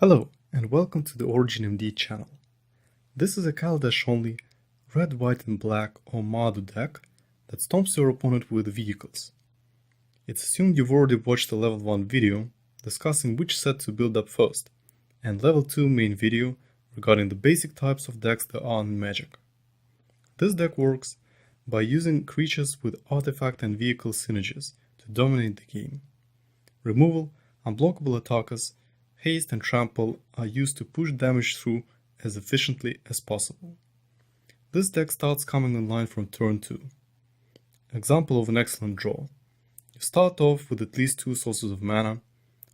Hello, and welcome to the OriginMD channel. This is a Kaladesh only red, white and black or Mardu deck that stomps your opponent with vehicles. It's assumed you've already watched the level 1 video discussing which set to build up first, and level 2 main video regarding the basic types of decks there are in Magic. This deck works by using creatures with artifact and vehicle synergies to dominate the game. Removal, unblockable attackers, haste and trample are used to push damage through as efficiently as possible. This deck starts coming online from turn 2. Example of an excellent draw. You start off with at least 2 sources of mana,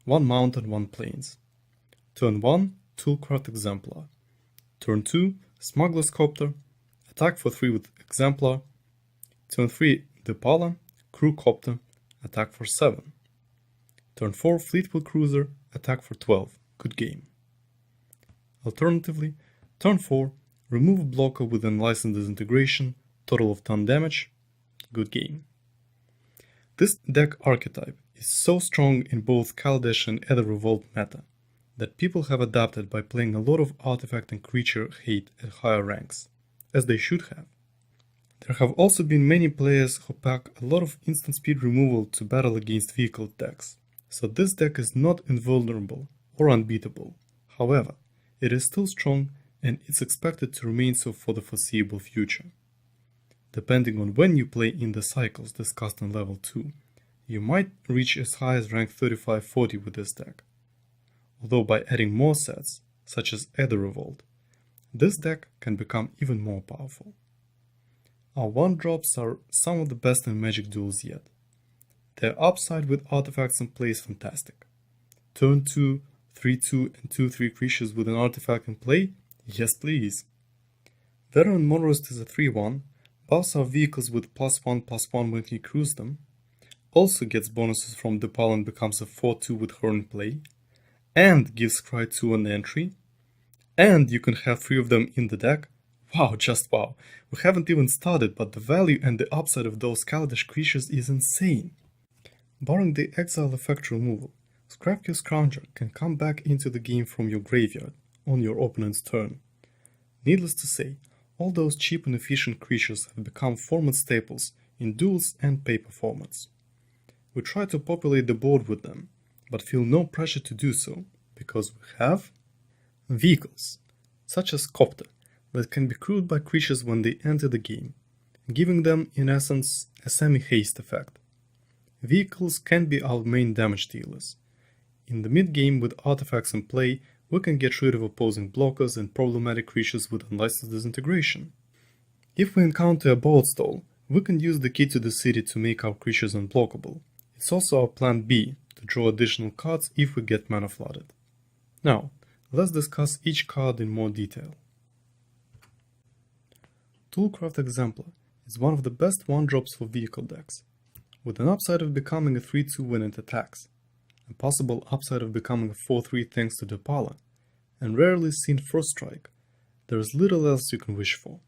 1 mount and 1 plains. Turn 1, Toolcraft Exemplar. Turn 2, Smuggler's Copter, attack for 3 with Exemplar. Turn 3, Depala, Crew Copter, attack for 7. Turn 4, Fleetwood Cruiser, attack for 12, good game. Alternatively, turn 4, remove blocker with Unlicensed Disintegration, total of 10 damage, good game. This deck archetype is so strong in both Kaladesh and Aether Revolt meta that people have adapted by playing a lot of artifact and creature hate at higher ranks, as they should have. There have also been many players who pack a lot of instant speed removal to battle against vehicle decks. So this deck is not invulnerable or unbeatable. However, it is still strong and it's expected to remain so for the foreseeable future. Depending on when you play in the cycles discussed in level 2, you might reach as high as rank 35-40 with this deck. Although by adding more sets, such as Aether Revolt, this deck can become even more powerful. Our 1-drops are some of the best in Magic Duels yet. Their upside with artifacts in play is fantastic. Turn 2, 3-2 and 2-3 creatures with an artifact in play? Yes please. Veteran Motorist is a 3-1, buffs our vehicles with +1/+1 when he crews them, also gets bonuses from Depal and becomes a 4-2 with her in play, and gives Cry 2 an entry, and you can have 3 of them in the deck. Wow, just wow. We haven't even started, but the value and the upside of those Kaladesh creatures is insane. Barring the exile effect removal, Scrapkill's Scrounger can come back into the game from your graveyard on your opponent's turn. Needless to say, all those cheap and efficient creatures have become format staples in duels and paper formats. We try to populate the board with them, but feel no pressure to do so, because we have vehicles, such as Copter, that can be crewed by creatures when they enter the game, giving them, in essence, a semi-haste effect. Vehicles can be our main damage dealers. In the mid-game with artifacts in play, we can get rid of opposing blockers and problematic creatures with Unlicensed Disintegration. If we encounter a board stall, we can use the Key to the City to make our creatures unblockable. It's also our plan B, to draw additional cards if we get mana flooded. Now, let's discuss each card in more detail. Toolcraft Exemplar is one of the best 1-drops for vehicle decks, with an upside of becoming a 3-2 when it attacks, a possible upside of becoming a 4-3 thanks to Depala, and rarely seen first strike. There is little else you can wish for.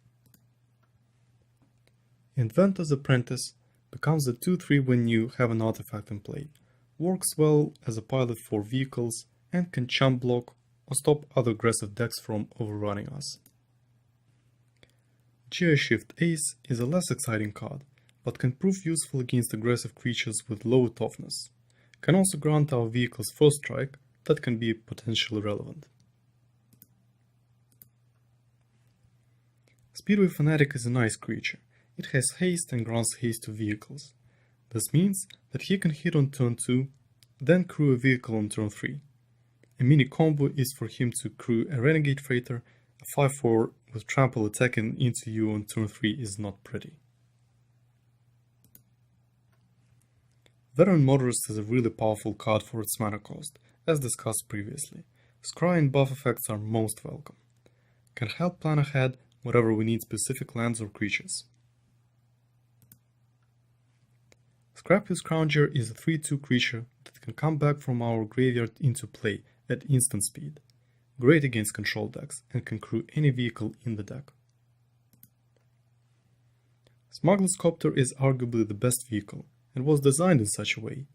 Inventor's Apprentice becomes a 2-3 when you have an artifact in play, works well as a pilot for vehicles, and can chump block or stop other aggressive decks from overrunning us. Gearshift Ace is a less exciting card, but can prove useful against aggressive creatures with low toughness. Can also grant our vehicles first strike that can be potentially relevant. Speedway Fanatic is a nice creature. It has haste and grants haste to vehicles. This means that he can hit on turn 2, then crew a vehicle on turn 3. A mini combo is for him to crew a Renegade Freighter. A 5-4 with trample attacking into you on turn 3 is not pretty. Veteran Motorist is a really powerful card for its mana cost, as discussed previously. Scry and buff effects are most welcome. Can help plan ahead whenever we need specific lands or creatures. Scrapkill's Scrounger is a 3-2 creature that can come back from our graveyard into play at instant speed. Great against control decks and can crew any vehicle in the deck. Smuggler's Copter is arguably the best vehicle, and was designed in such a way.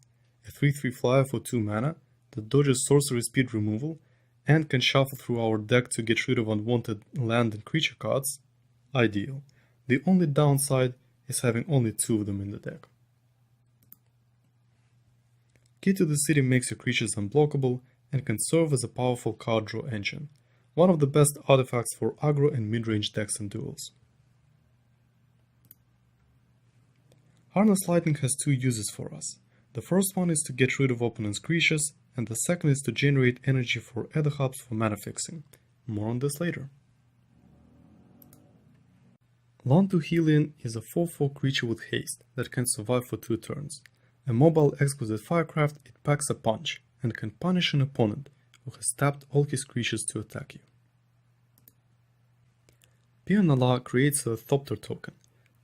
A 3-3 flyer for 2 mana that dodges sorcery speed removal and can shuffle through our deck to get rid of unwanted land and creature cards, ideal. The only downside is having only 2 of them in the deck. Key to the City makes your creatures unblockable and can serve as a powerful card draw engine, one of the best artifacts for aggro and mid-range decks and duels. Harness Lightning has 2 uses for us. The first one is to get rid of opponent's creatures, and the second is to generate energy for Aether Hubs for mana fixing. More on this later. Lantu Helion is a 4/4 creature with haste that can survive for 2 turns. A mobile exquisite firecraft, it packs a punch and can punish an opponent who has tapped all his creatures to attack you. Pionala creates a Thopter token,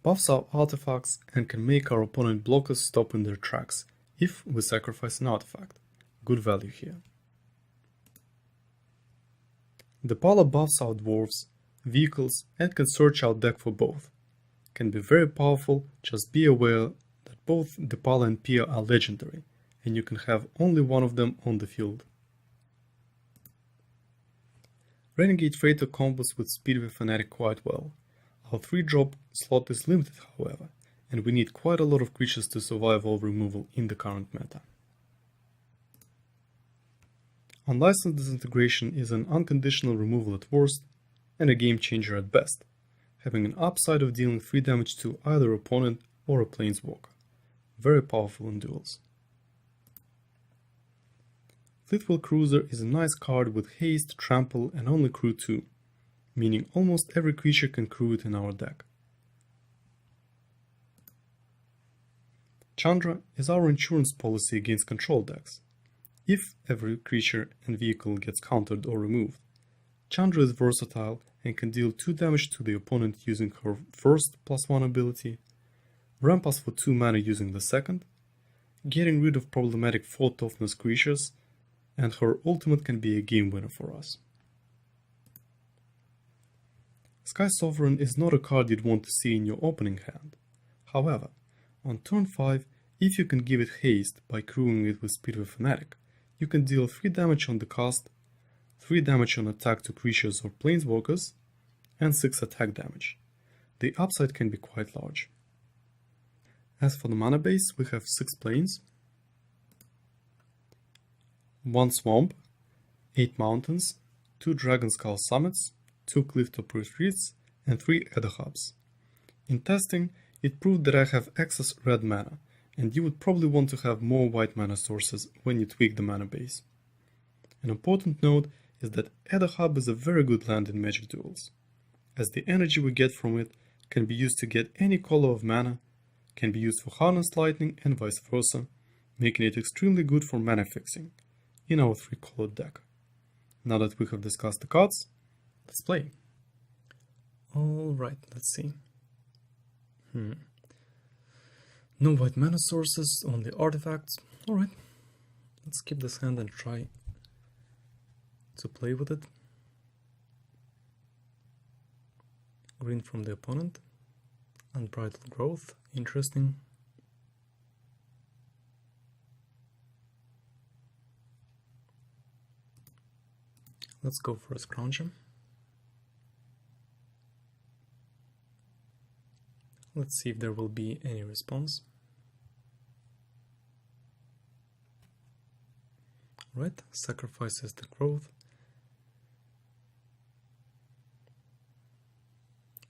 buffs our artifacts, and can make our opponent blockers stop in their tracks if we sacrifice an artifact. Good value here. Depala buffs our dwarves, vehicles, and can search our deck for both. Can be very powerful, just be aware that both Depala and Pia are legendary, and you can have only one of them on the field. Renegade Freighter combos with Speedway Fanatic quite well. Our 3-drop slot is limited, however, and we need quite a lot of creatures to survive all removal in the current meta. Unlicensed Disintegration is an unconditional removal at worst, and a game changer at best, having an upside of dealing 3 damage to either opponent or a planeswalker. Very powerful in duels. Fleetwheel Cruiser is a nice card with haste, trample, and only crew 2, meaning almost every creature can crew it in our deck. Chandra is our insurance policy against control decks. If every creature and vehicle gets countered or removed, Chandra is versatile and can deal 2 damage to the opponent using her first +1 ability, ramp us for 2 mana using the second, getting rid of problematic 4 toughness creatures, and her ultimate can be a game winner for us. Sky Sovereign is not a card you'd want to see in your opening hand. However, on turn 5, if you can give it haste by crewing it with Speedway Fanatic, you can deal 3 damage on the cast, 3 damage on attack to creatures or planeswalkers, and 6 attack damage. The upside can be quite large. As for the mana base, we have 6 plains, 1 swamp, 8 mountains, 2 Dragon Skull summits, 2 Clifftop retreats, and 3 Aether Hubs. In testing, it proved that I have excess red mana, and you would probably want to have more white mana sources when you tweak the mana base. An important note is that Aether Hub is a very good land in Magic Duels, as the energy we get from it can be used to get any color of mana, can be used for Harness Lightning and vice versa, making it extremely good for mana fixing in our 3-colored deck. Now that we have discussed the cards, let's play. Alright, let's see. No white mana sources, only artifacts. Alright, let's keep this hand and try to play with it. Green from the opponent. Unbridled Growth, interesting. Let's go for a Scrounger. Let's see if there will be any response. Right, sacrifices the growth.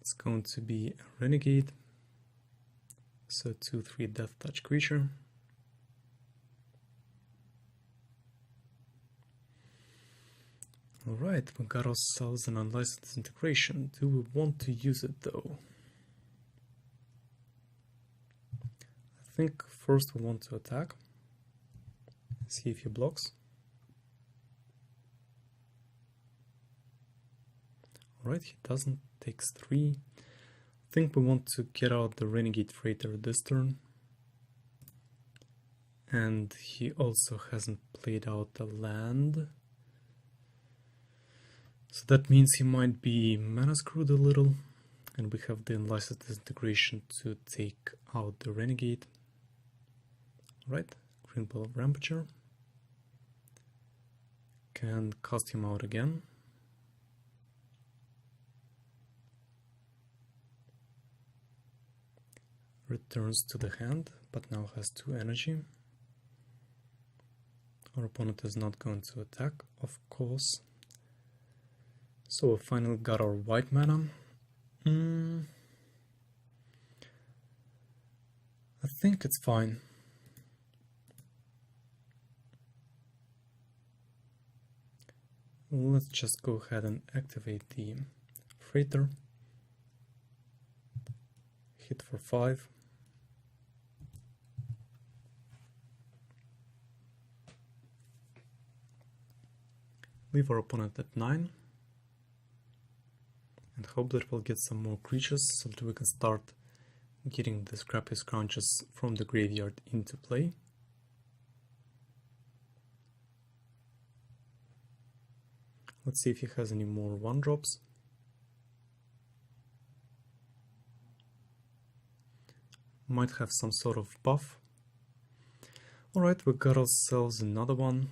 It's going to be a Renegade. So 2/3 Death Touch creature. Alright, we got ourselves an Unlicensed Disintegration. Do we want to use it though? I think first we want to attack. See if he blocks. Alright, he doesn't. Takes 3. I think we want to get out the Renegade Freighter this turn. And he also hasn't played out the land. So that means he might be mana screwed a little. And we have the Unlicensed Disintegration to take out the Renegade. Right, Green Ball of Rampager. can cast him out again. Returns to the hand, but now has 2 energy. Our opponent is not going to attack, of course. So we finally got our white mana. I think it's fine. Let's just go ahead and activate the freighter. Hit for 5. Leave our opponent at 9. And hope that we'll get some more creatures so that we can start getting the scrappy scrounges from the graveyard into play. Let's see if he has any more 1-drops. Might have some sort of buff. Alright, we got ourselves another one.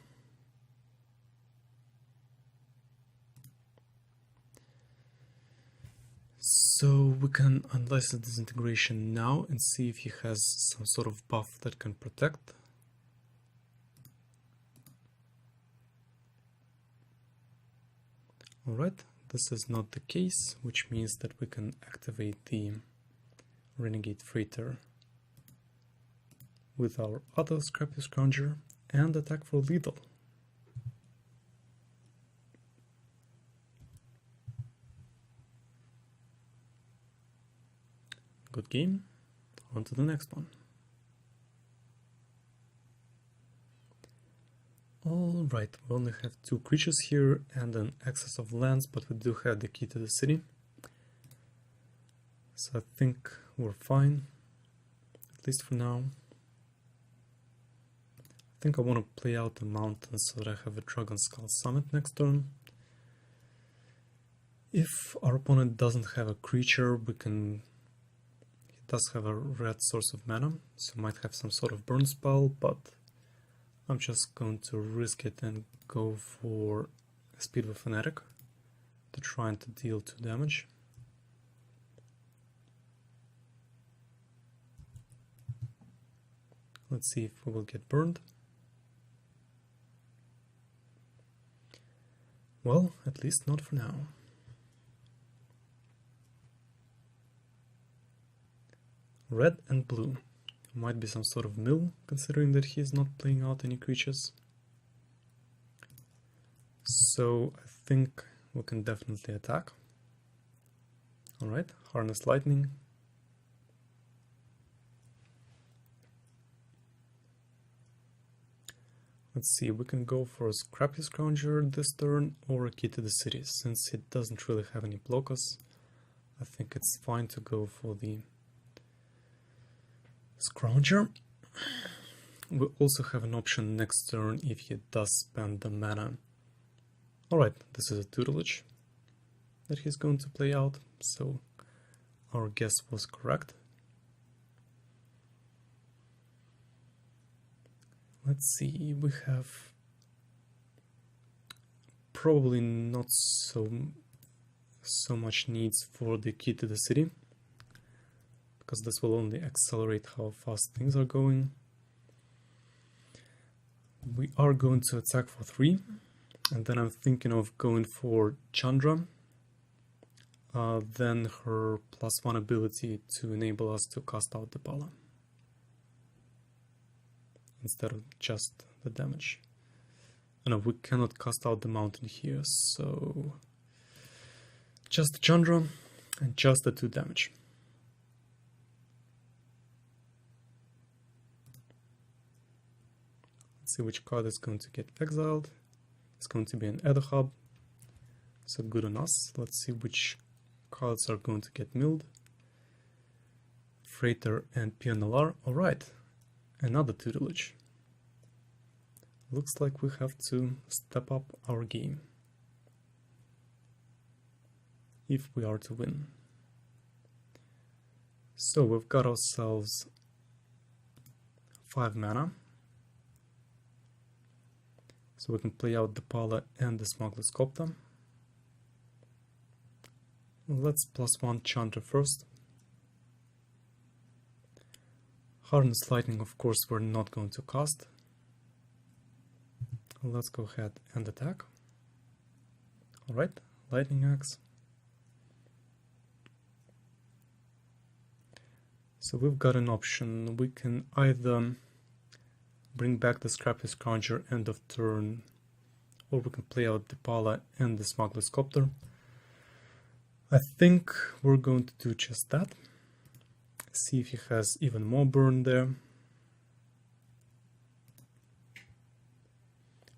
So we can unlicense this integration now and see if he has some sort of buff that can protect. Alright, this is not the case, which means that we can activate the Renegade Freighter with our other Scrappy Scrounger and attack for lethal. Good game. On to the next one. Alright, we only have 2 creatures here and an excess of lands, but we do have the key to the city. So I think we're fine, at least for now. I think I want to play out the mountain so that I have a Dragon Skull Summit next turn. If our opponent doesn't have a creature, we can... He does have a red source of mana, so might have some sort of burn spell, but I'm just going to risk it and go for a Speed of a Fanatic to try and to deal 2 damage. Let's see if we will get burned. Well, at least not for now. Red and blue. Might be some sort of mill, considering that he is not playing out any creatures. So I think we can definitely attack. Alright, Harness Lightning. Let's see, we can go for a Scrappy Scrounger this turn or a Key to the City. Since it doesn't really have any blockers, I think it's fine to go for the Scrounger. We also have an option next turn if he does spend the mana. Alright, this is a tutelage that he's going to play out, so our guess was correct. Let's see, we have probably not so much needs for the Key to the City, because this will only accelerate how fast things are going. We are going to attack for 3, and then I'm thinking of going for Chandra, then her +1 ability to enable us to cast out the Pala instead of just the damage. No, we cannot cast out the mountain here, so just the Chandra and just the 2 damage. Let's see which card is going to get exiled. It's going to be an Aether Hub, so good on us. Let's see which cards are going to get milled. Freighter and PNLR. Alright, another tutelage. Looks like we have to step up our game if we are to win. So we've got ourselves 5 mana. So we can play out the Pala and the Smuggler's Copter. Let's +1 Chandra first. Harness Lightning, of course, we're not going to cast. Let's go ahead and attack. Alright, Lightning Axe. So we've got an option. We can either bring back the Scrappy Scrounger end of turn, or we can play out the Pala and the Smuggler's Copter. I think we're going to do just that. See if he has even more burn there,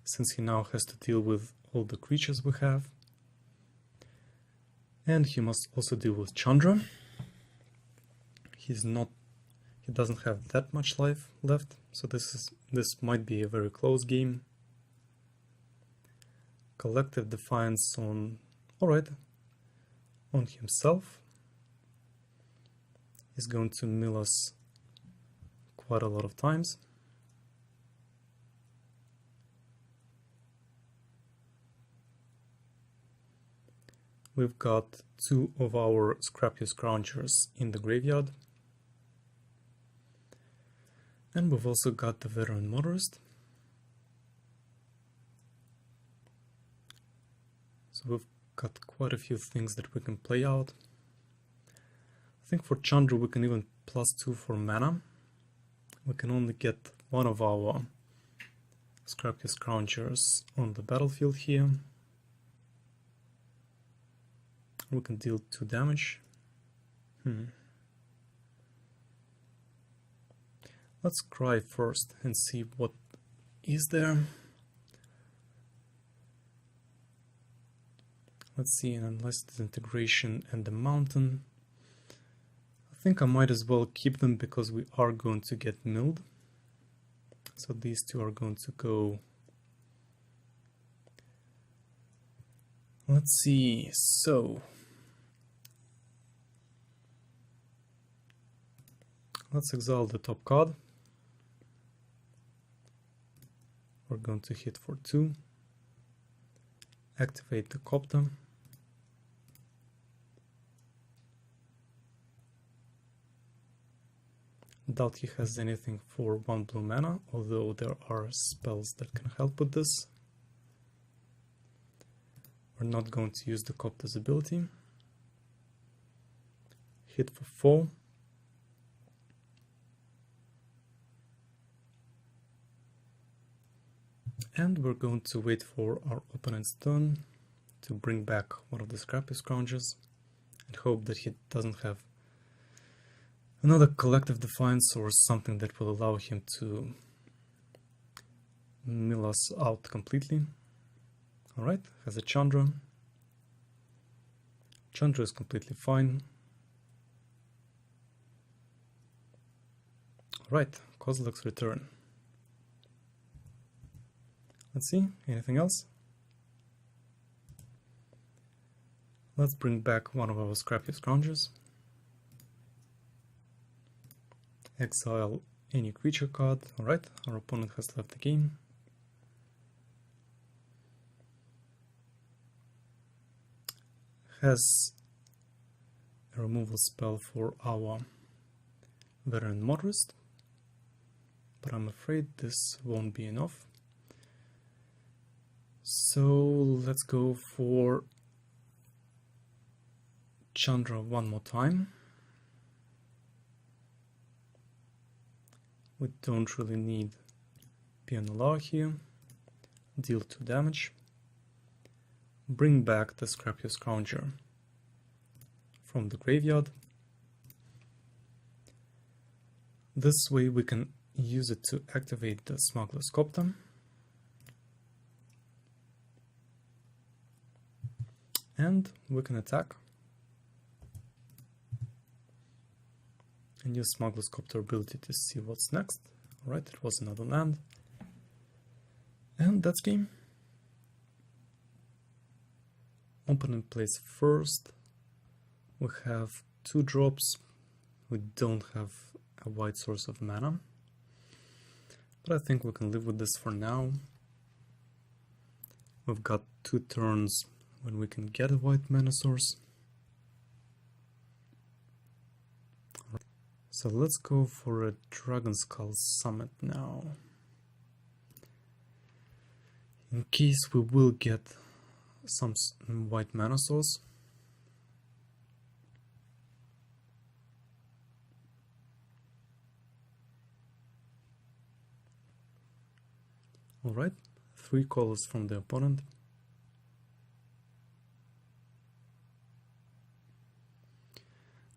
since he now has to deal with all the creatures we have. And he must also deal with Chandra. He doesn't have that much life left, so this might be a very close game. Collective Defiance on himself. He's going to mill us quite a lot of times. We've got 2 of our Scrappy Scroungers in the graveyard. And we've also got the Veteran Motorist. So we've got quite a few things that we can play out. I think for Chandra we can even +2 for mana. We can only get one of our Scrappy Scroungers on the battlefield here. We can deal 2 damage. Let's cry first and see what is there. Let's see, an Endless Disintegration and the Mountain. I think I might as well keep them because we are going to get milled. So these 2 are going to go. Let's see, so let's exile the top card. We're going to hit for 2. Activate the Copter. Doubt he has anything for 1 blue mana, although there are spells that can help with this. We're not going to use the Copter's ability. Hit for 4. And we're going to wait for our opponent's turn to bring back one of the Scrappy Scroungers and hope that he doesn't have another Collective Defiance or something that will allow him to mill us out completely. Alright, has a Chandra. Chandra is completely fine. Alright, Kozilek's return. Let's see, anything else? Let's bring back one of our Scrappy Scroungers. Exile any creature card. Alright, our opponent has left the game. Has a removal spell for our Veteran Motorist, but I'm afraid this won't be enough. So let's go for Chandra one more time. We don't really need PNLR here. Deal 2 damage. Bring back the Scrappy Scrounger from the graveyard. This way we can use it to activate the Smuggler's Copter. And we can attack and use Smuggler's Copter ability to see what's next. Alright, it was another land. And that's game. Opponent plays first. We have 2 drops. We don't have a wide source of mana, but I think we can live with this for now. We've got 2 turns when we can get a white mana source. So let's go for a Dragon Skull Summit now. In case we will get some white mana source. Alright, 3 colors from the opponent.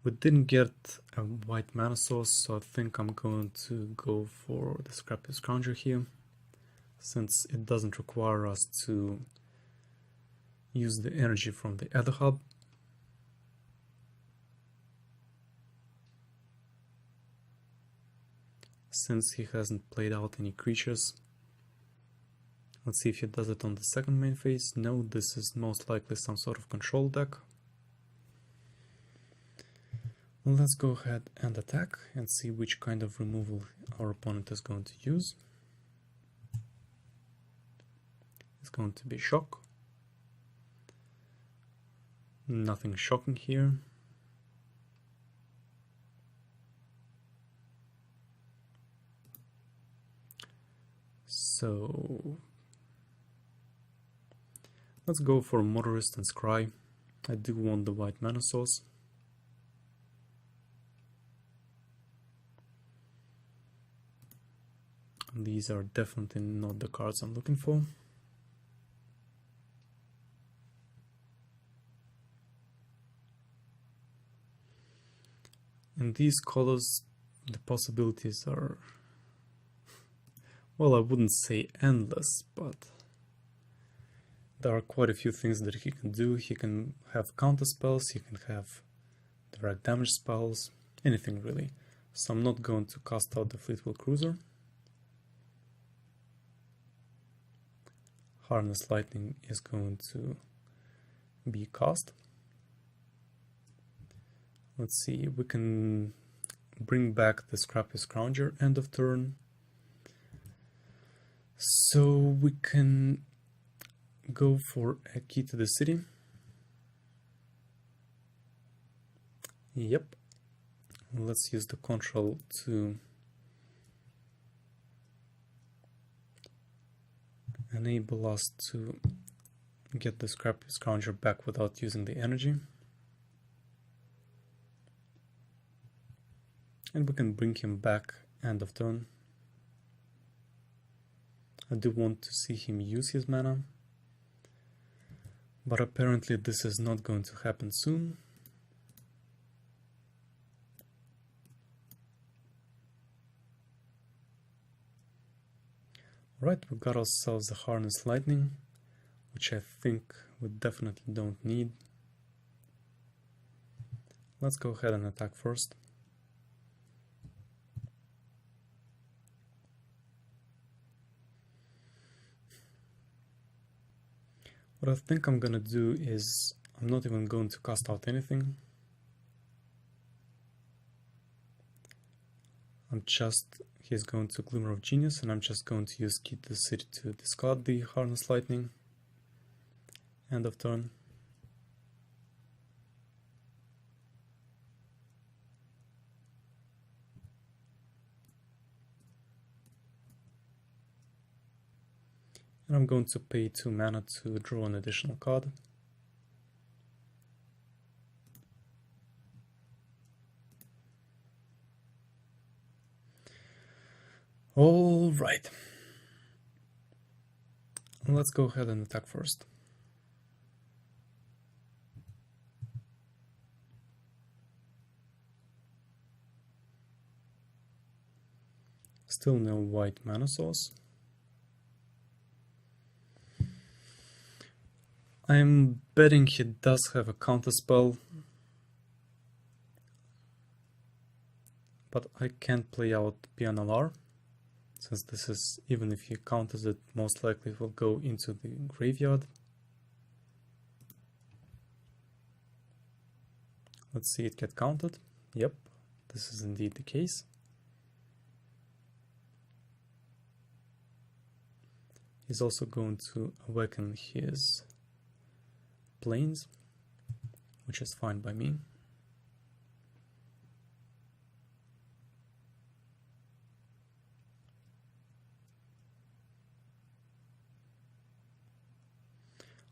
We didn't get a white mana source, so I think I'm going to go for the Scrappy Scrounger here, since it doesn't require us to use the energy from the Aether Hub. Since he hasn't played out any creatures. Let's see if he does it on the second main phase. No, this is most likely some sort of control deck. Well, let's go ahead and attack and see which kind of removal our opponent is going to use. It's going to be shock. Nothing shocking here. So let's go for Motorist and Scry. I do want the white mana source. These are definitely not the cards I'm looking for. In these colors, the possibilities are, well, I wouldn't say endless, but there are quite a few things that he can do. He can have counter spells, he can have direct damage spells, anything really. So I'm not going to cast out the Fleetwheel Cruiser. Harness Lightning is going to be cast. Let's see, we can bring back the Scrappy Scrounger end of turn. So we can go for a Key to the City. Yep. Let's use the control to enable us to get the Scrappy Scrounger back without using the energy. And we can bring him back end of turn. I do want to see him use his mana, but apparently this is not going to happen soon. Right, we got ourselves a Harness Lightning, which I think we definitely don't need. Let's go ahead and attack first. What I think I'm gonna do is, I'm not even going to cast out anything. He's going to Glimmer of Genius, and I'm just going to use Key to the City to discard the Harness Lightning. End of turn. And I'm going to pay 2 mana to draw an additional card. All right. Let's go ahead and attack first. Still no white mana source. I'm betting he does have a counter spell, but I can't play out PNLR, since this is, even if he counters it, most likely it will go into the graveyard. Let's see it get counted. Yep, this is indeed the case. He's also going to awaken his planes, which is fine by me.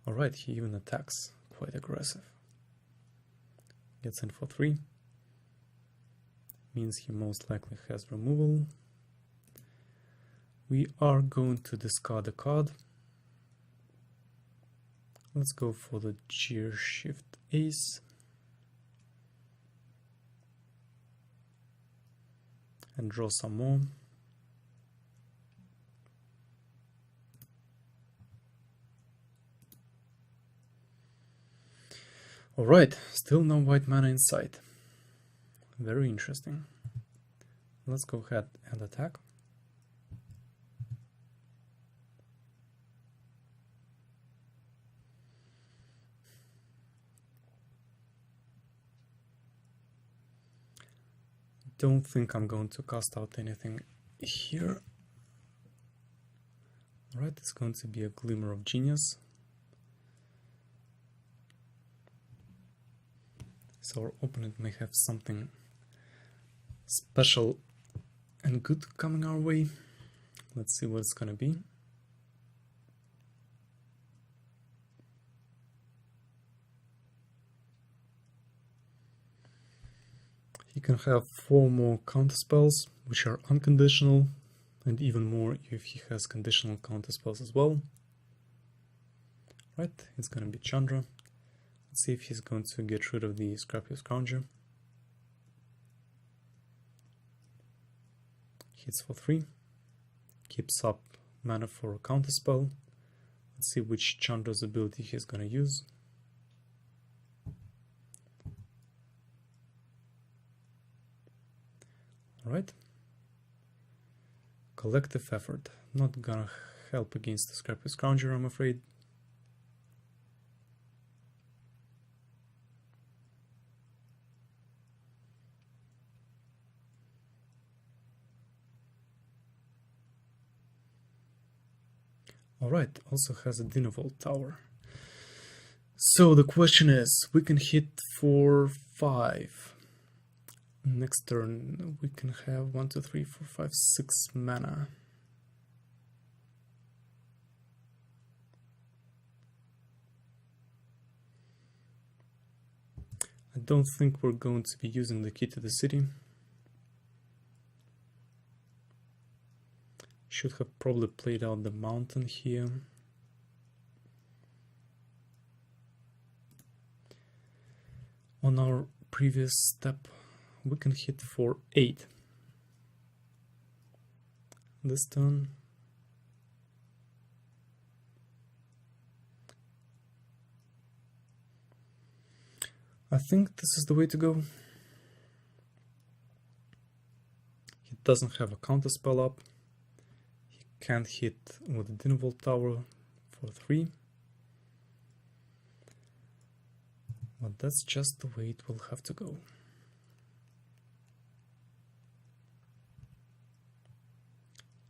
Alright, he even attacks quite aggressive. Gets in for 3. Means he most likely has removal. We are going to discard a card. Let's go for the Gear Shift Ace. And draw some more. Alright, still no white mana in sight. Very interesting. Let's go ahead and attack. Don't think I'm going to cast out anything here. Alright, it's going to be a Glimmer of Genius. So our opponent may have something special and good coming our way. Let's see what it's gonna be. He can have 4 more counterspells, which are unconditional, and even more if he has conditional counterspells as well. Right, it's gonna be Chandra. Let's see if he's going to get rid of the Scrappy Scrounger. Hits for 3. Keeps up mana for a counterspell. Let's see which Chandra's ability he's gonna use. Alright. Collective Effort. Not gonna help against the Scrappy Scrounger, I'm afraid. Alright, also has a Dynavolk tower. So the question is, we can hit for 5. Next turn we can have 1, 2, 3, 4, 5, 6 mana. I don't think we're going to be using the Key to the City. Should have probably played out the mountain here. On our previous step, we can hit for 8. This turn. I think this is the way to go. He doesn't have a counterspell up. Can't hit with the Dynavolk tower for 3. But that's just the way it will have to go.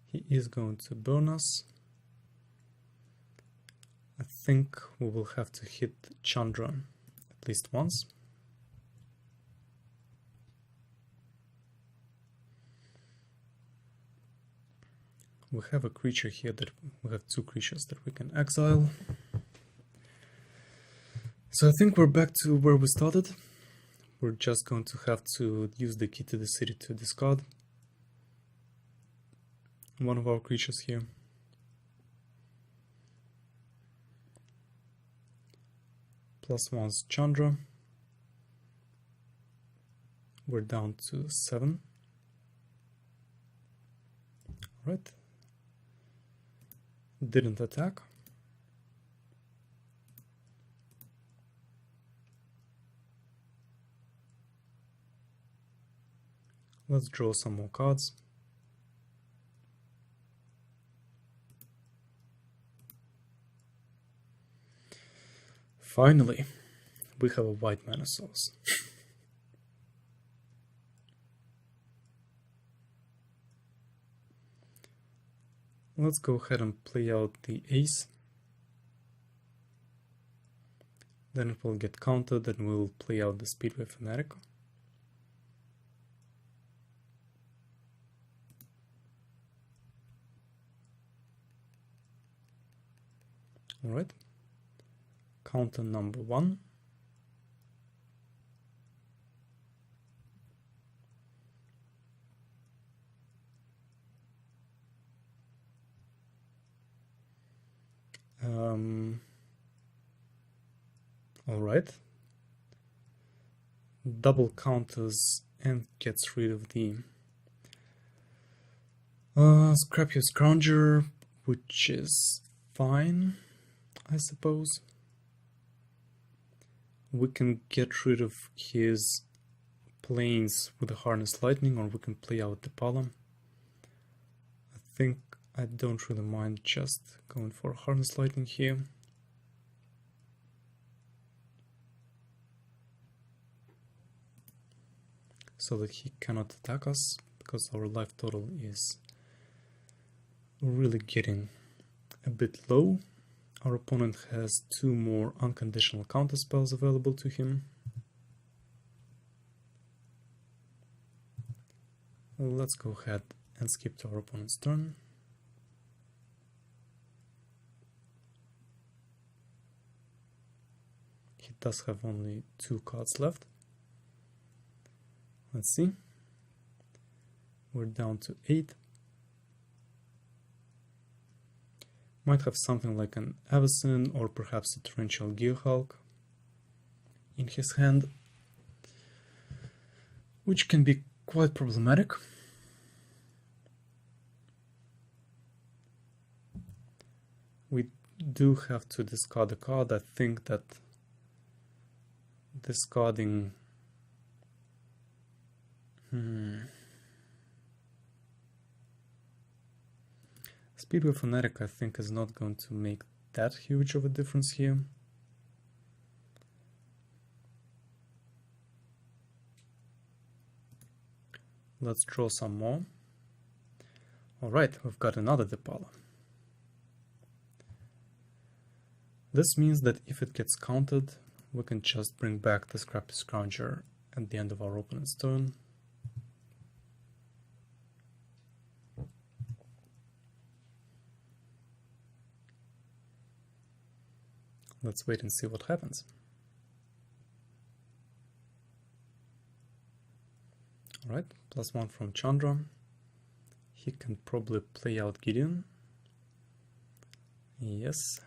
He is going to burn us. I think we will have to hit Chandra at least once. We have a creature here that we have 2 creatures that we can exile. So I think we're back to where we started. We're just going to have to use the Key to the City to discard one of our creatures here. +1's Chandra. We're down to 7. Right. Didn't attack. Let's draw some more cards. Finally, we have a white mana source. Let's go ahead and play out the ace. Then it will get countered and we'll play out the Speedway Fanatic. Alright, counter number 1. Alright, double counters and gets rid of the Scrap Your Scrounger, which is fine, I suppose. We can get rid of his planes with the Harness Lightning, or we can play out the Pala. I think I don't really mind just going for Harness Lightning here. So that he cannot attack us, because our life total is really getting a bit low. Our opponent has 2 more unconditional counter spells available to him. Let's go ahead and skip to our opponent's turn. He does have only 2 cards left. Let's see. We're down to 8. Might have something like an Avacyn or perhaps a Torrential Gearhulk in his hand, which can be quite problematic. We do have to discard a card. I think that discarding Speedway Fanatic, I think, is not going to make that huge of a difference here. Let's draw some more. Alright, we've got another Depala. This means that if it gets countered, we can just bring back the Scrap Your Scrounger at the end of our opponent's turn. Let's wait and see what happens. Alright, +1 from Chandra. He can probably play out Gideon. Yes,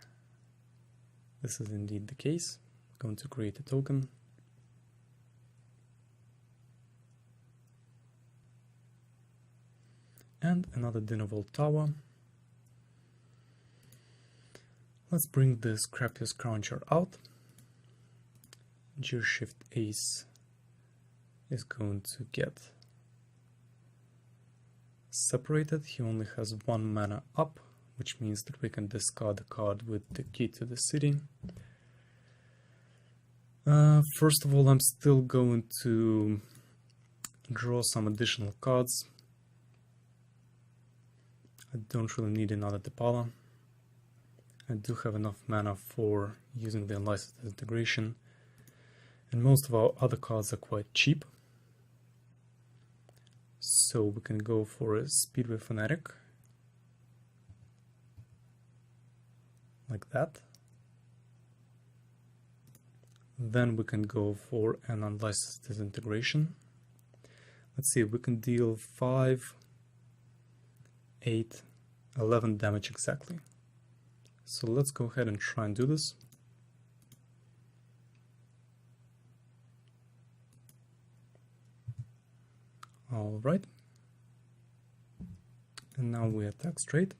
this is indeed the case. I'm going to create a token. And another Dinnervault Tower. Let's bring the Scrap Your Scrounger out. Gearshift Ace is going to get separated. He only has 1 mana up, which means that we can discard the card with the Key to the City. First of all, I'm still going to draw some additional cards. I don't really need another Depala. I do have enough mana for using the Unlicensed Integration, and most of our other cards are quite cheap. So we can go for a Speedway Fanatic, like that. Then we can go for an Unlicensed Disintegration. Let's see, we can deal 5, 8, 11 damage exactly. So let's go ahead and try and do this. Alright. And now we attack straight.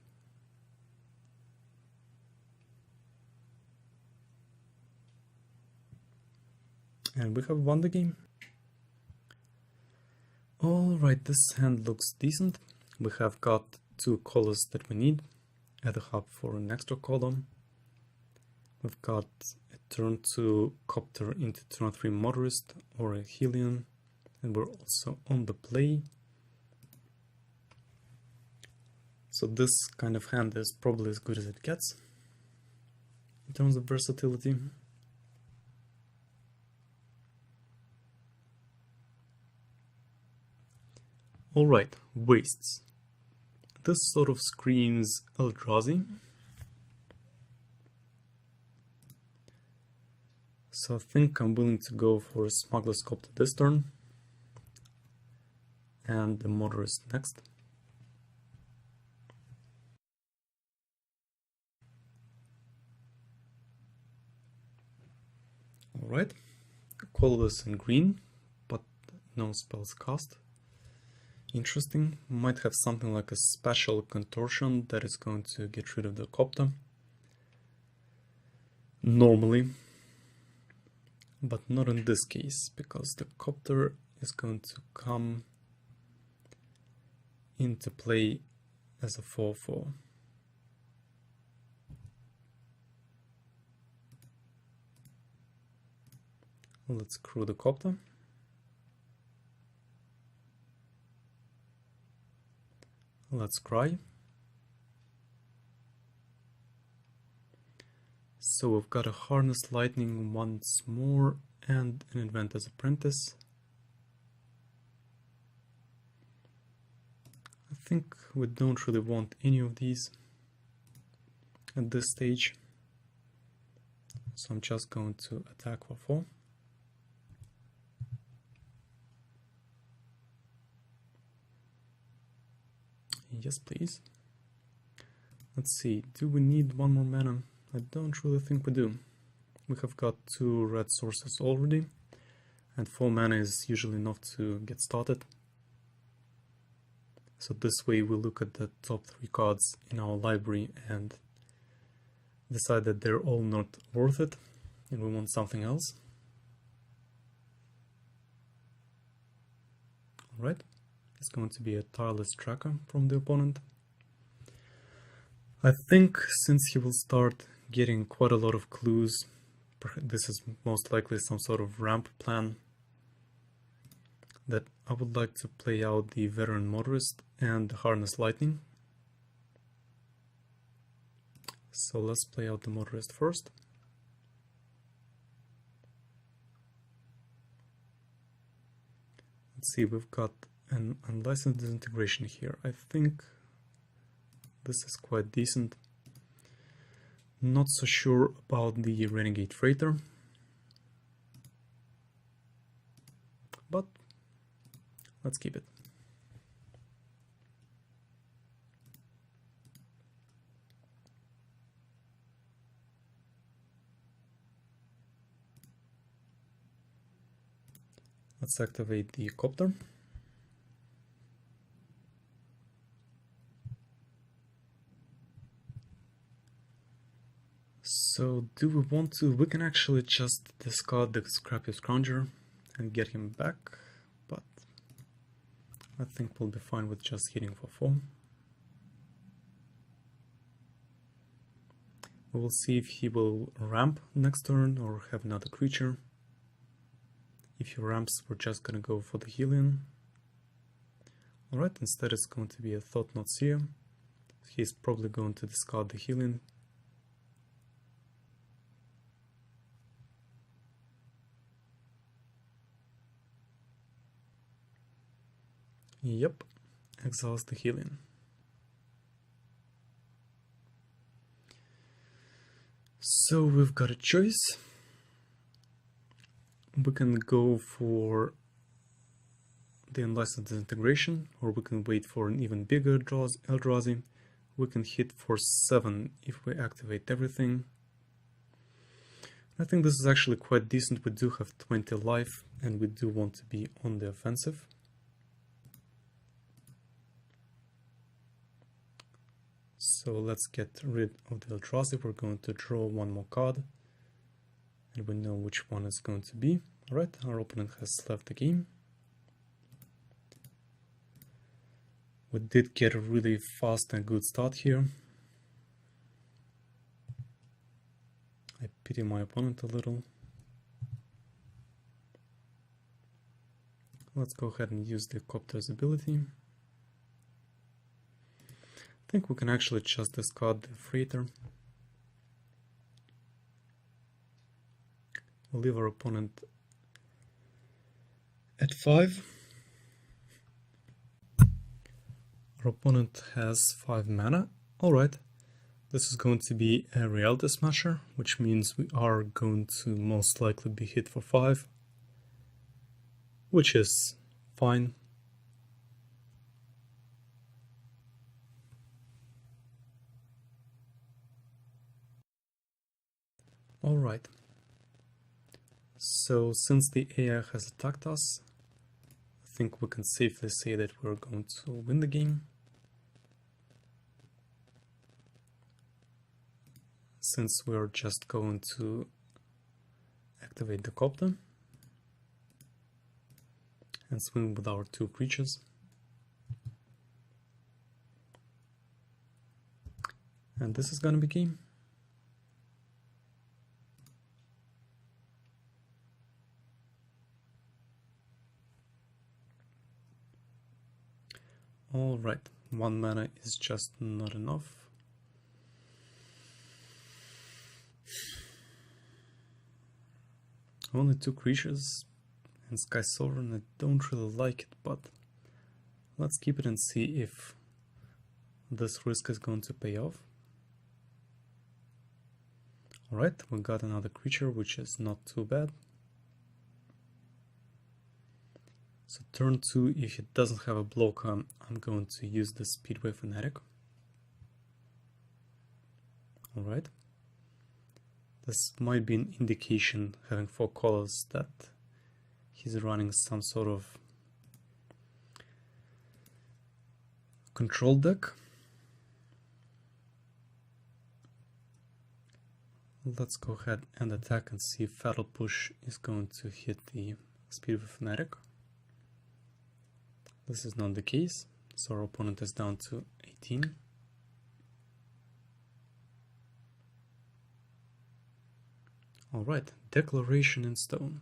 And we have won the game. Alright, this hand looks decent. We have got 2 colors that we need. Add a hub for an extra column. We've got a turn 2 Copter into turn 3 Motorist or a Helion, and we're also on the play. So this kind of hand is probably as good as it gets in terms of versatility. Alright, wastes. This sort of screams Eldrazi. So I think I'm willing to go for a Smuggler's Copter this turn. And the Motorist next. Alright, colorless in green, but no spells cast. Interesting, might have something like a special contortion that is going to get rid of the Copter. Normally, but not in this case, because the Copter is going to come into play as a 4/4. Let's crew the Copter. Let's cry. So we've got a Harness Lightning once more and an Inventor's Apprentice. I think we don't really want any of these at this stage. So I'm just going to attack for 4. Yes, please. Let's see, do we need one more mana? I don't really think we do. We have got 2 red sources already, and 4 mana is usually enough to get started. So this way we look at the top 3 cards in our library and decide that they're all not worth it, and we want something else. Alright. It's going to be a Tireless Tracker from the opponent. I think since he will start getting quite a lot of clues, this is most likely some sort of ramp plan, that I would like to play out the Veteran Motorist and the Harness Lightning. So let's play out the Motorist first. Let's see, we've got an unlicensed disintegration here. I think this is quite decent. Not so sure about the Renegade Freighter, but let's keep it. Let's activate the Copter. So do we want to? We can actually just discard the Scrappy Scrounger and get him back, but I think we'll be fine with just hitting for 4. We will see if he will ramp next turn or have another creature. If he ramps, we're just gonna go for the Healing. Alright, instead it's going to be a Thought-Knot Seer. He's probably going to discard the Healing. Yep, exiles the Healing. So we've got a choice. We can go for the Unlicensed Disintegration, or we can wait for an even bigger Eldrazi. We can hit for 7 if we activate everything. I think this is actually quite decent. We do have 20 life, and we do want to be on the offensive. So let's get rid of the Eldrazi. We're going to draw 1 more card, and we know which one it's going to be. Alright, our opponent has left the game. We did get a really fast and good start here. I pity my opponent a little. Let's go ahead and use the Copter's ability. I think we can actually just discard the freighter. We'll leave our opponent at 5. Our opponent has 5 mana. Alright, this is going to be a Reality Smasher, which means we are going to most likely be hit for 5, which is fine. Alright, so since the AI has attacked us, I think we can safely say that we're going to win the game. Since we're just going to activate the copter and swing with our 2 creatures. And this is gonna be game. Alright, 1 mana is just not enough. Only 2 creatures and Sky Sovereign. I don't really like it, but let's keep it and see if this risk is going to pay off. Alright, we got another creature, which is not too bad. So turn 2, if it doesn't have a blocker, I'm going to use the Speedway Fanatic. Alright. This might be an indication, having 4 colors, that he's running some sort of control deck. Let's go ahead and attack and see if Fatal Push is going to hit the Speedway Fanatic. This is not the case, so our opponent is down to 18. Alright, Declaration in Stone.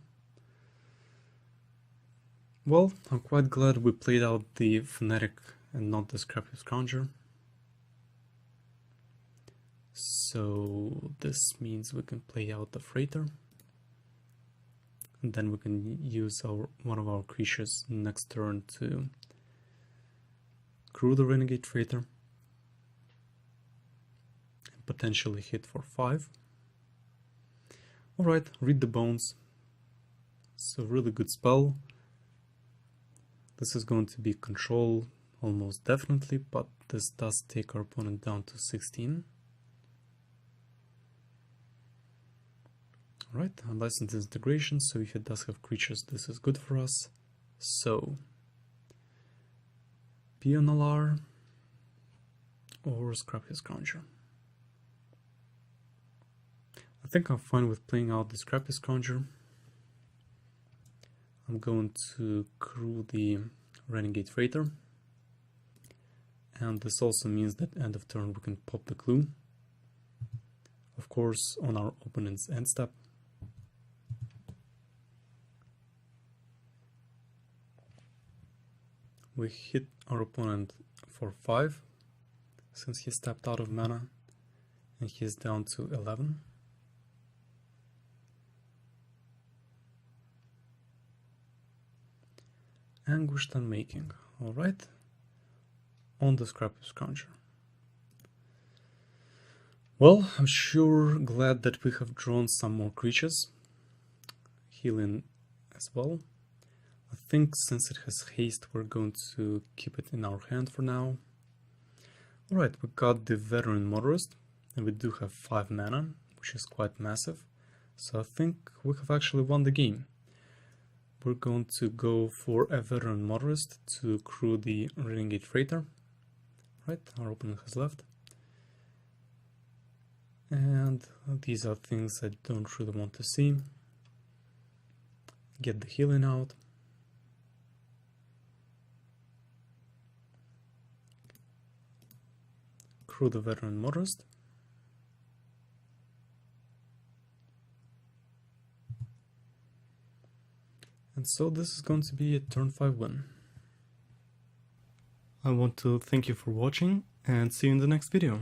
Well, I'm quite glad we played out the Fanatic and not the Scrappy Scrounger. So this means we can play out the Freighter. And then we can use one of our creatures next turn to crew the Renegade Freighter and potentially hit for 5. Alright, Read the Bones. It's a really good spell. This is going to be control almost definitely, but this does take our opponent down to 16. Alright, Unlicensed Integration, so if it does have creatures, this is good for us. So, Pionalar or Scrappy Scrounger. I think I'm fine with playing out the Scrappy Scrounger. I'm going to crew the Renegade Freighter. And this also means that end of turn we can pop the clue. Of course, on our opponent's end step. We hit our opponent for 5, since he stepped out of mana, and he's down to 11. Anguished Unmaking, alright, on the Scrappy Scrounger. Well, I'm sure glad that we have drawn some more creatures, healing as well. I think since it has haste, we're going to keep it in our hand for now. Alright, we got the Veteran Motorist, and we do have 5 mana, which is quite massive. So I think we have actually won the game. We're going to go for a Veteran Motorist to crew the Renegade Freighter. Right, our opponent has left. And these are things I don't really want to see. Get the healing out. Crew the Veteran Motorist. And so this is going to be a turn 5 win. I want to thank you for watching. and see you in the next video.